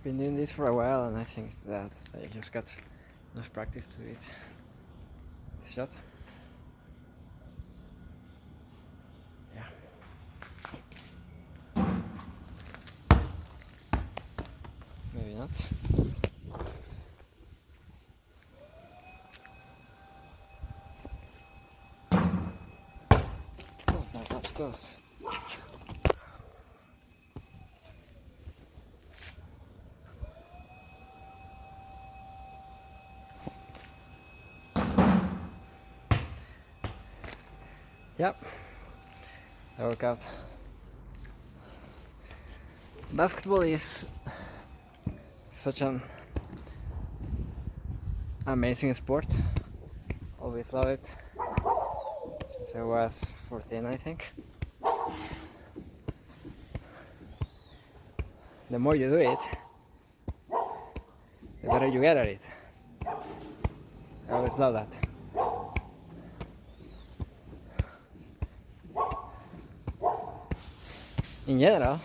been doing this for a while, and I think that I just got enough practice to do it. Shot. Yeah. Maybe not. Oh, that's close. Yep. I work out. Basketball is such an amazing sport. Always love it since I was 14, I think. The more you do it, the better you get at it. I always love that. In general,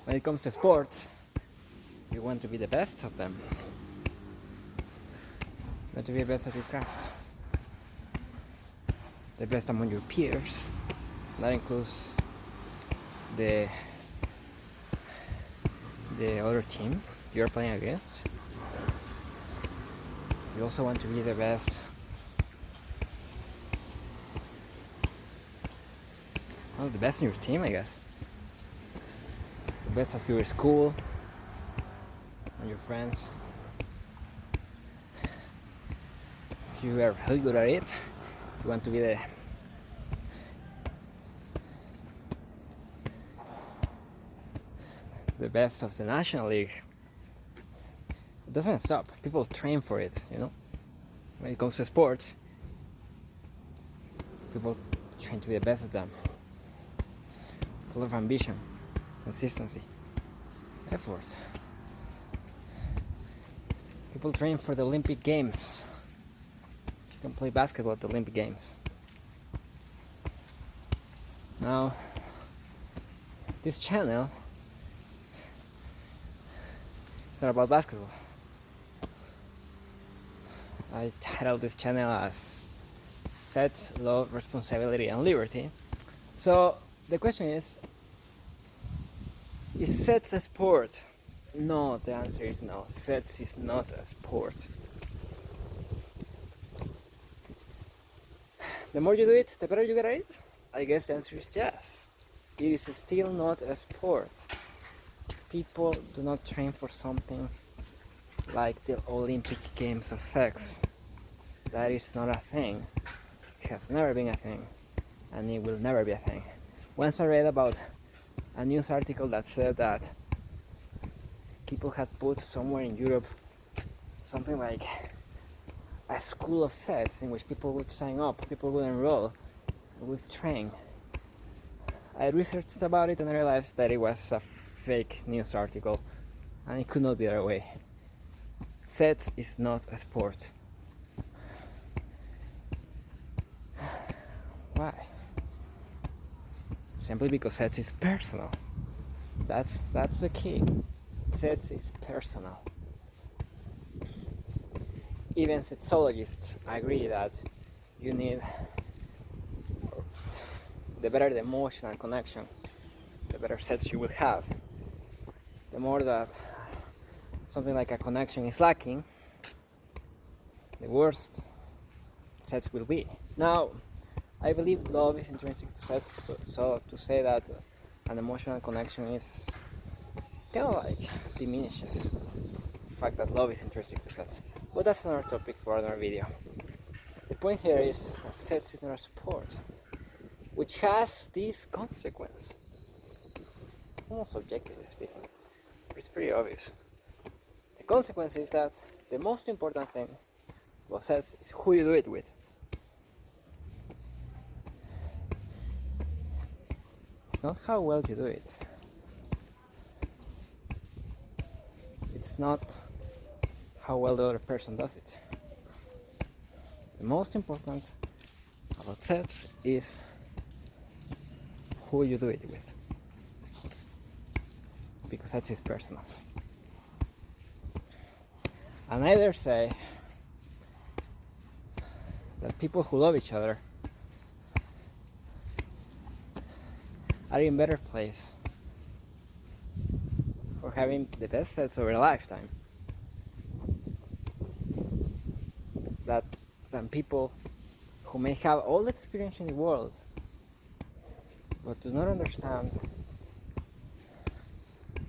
when it comes to sports, you want to be the best of them. You want to be the best at your craft. The best among your peers. That includes the other team you're playing against. You also want to be the best the best in your team, I guess. The best at your school and your friends. If you are really good at it, you want to be the best of the National League. It doesn't stop. People train for it, you know. When it comes to sports, people train to be the best at them. It's a lot of ambition, consistency, effort. People train for the Olympic Games. You can play basketball at the Olympic Games. Now, this channel, it's not about basketball. I titled this channel as Sets, Love, Responsibility, and Liberty. So the question is sets a sport? No, the answer is no. Sets is not a sport. The more you do it, the better you get at it? I guess the answer is yes. It is still not a sport. People do not train for something like the Olympic Games of sex. That is not a thing. It has never been a thing, and it will never be a thing. Once I read about a news article that said that people had put somewhere in Europe something like a school of sex in which people would sign up, people would enroll, would train. I researched about it and I realized that it was a fake news article, and it could not be that way. Sex is not a sport. Why? Simply because sex is personal. That's the key. Sex is personal. Even sexologists agree that you need, the better the emotional connection, the better sex you will have. The more that something like a connection is lacking, the worse sex will be. Now, I believe love is intrinsic to sex, so to say that an emotional connection is kind of like diminishes the fact that love is intrinsic to sex. But that's another topic for another video. The point here is that sex is not a sport, which has this consequence. Almost objectively speaking, but it's pretty obvious. The consequence is that the most important thing about sex is who you do it with. It's not how well you do it. It's not how well the other person does it. The most important about sex is who you do it with. Because sex is personal. And I dare say that people who love each other are in a better place for having the best sex over a lifetime than people who may have all the experience in the world but do not understand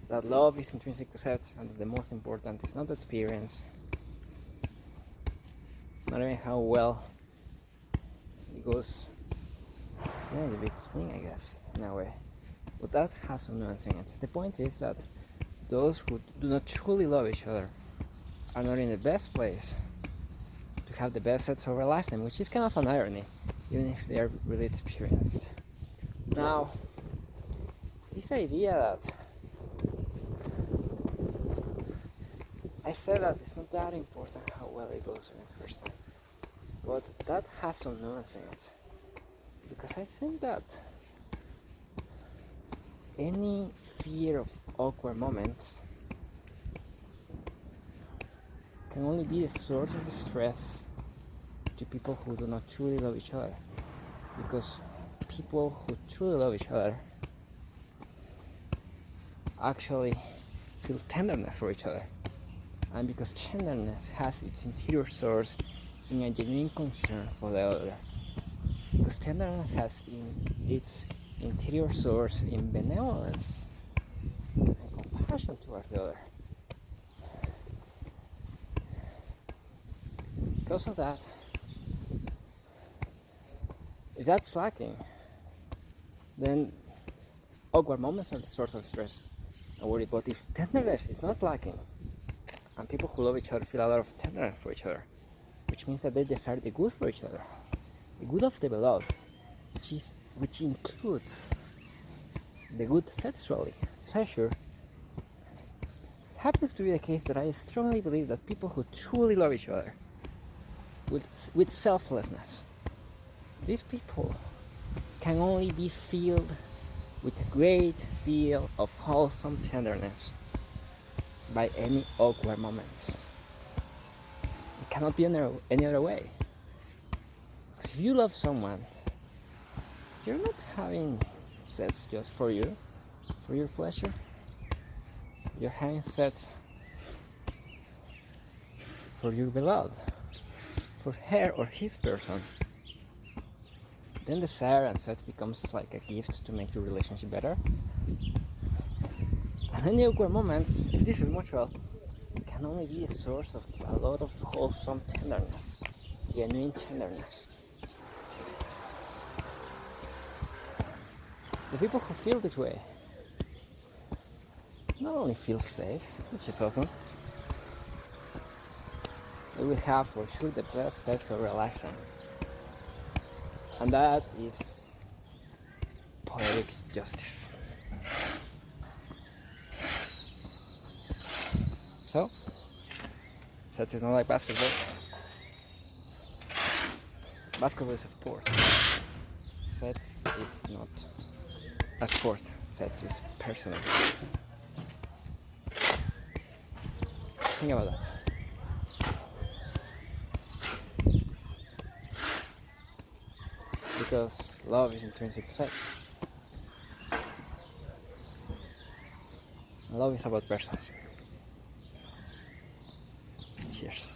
that love is intrinsic to sex and that the most important is not the experience, not even how well it goes in the beginning, I guess, in a way. But that has some nuance in it. The point is that those who do not truly love each other are not in the best place to have the best sex over a lifetime, which is kind of an irony, even if they are really experienced. Now, this idea that I said that it's not that important how well it goes in the first time, but that has some nuance in it, because I think that any fear of awkward moments can only be a source of stress to people who do not truly love each other, because people who truly love each other actually feel tenderness for each other. And because tenderness has its interior source in a genuine concern for the other. Because tenderness has its interior source in benevolence and compassion towards the other. Because of that, if that's lacking, then awkward moments are the source of stress and worry. But if tenderness is not lacking, and people who love each other feel a lot of tenderness for each other, which means that they desire the good for each other, the good of the beloved, which includes the good sexually, pleasure. Happens to be the case that I strongly believe that people who truly love each other with selflessness, these people can only be filled with a great deal of wholesome tenderness by any awkward moments. It cannot be any other way. Because if you love someone, you're not having sex just for you, for your pleasure. You're having sex for your beloved, for her or his person. Then desire and sex becomes like a gift to make your relationship better. And then the awkward moments, if this is mutual, can only be a source of a lot of wholesome tenderness, genuine tenderness. The people who feel this way not only feel safe, which is awesome, they will have for sure the best sex of their lifetime. And that is poetic justice. So, sex is not like basketball. Basketball is a sport. Sex is not a sport. Sex is personal. Think about that. Because love is intrinsic to sex. Love is about persons. Cheers.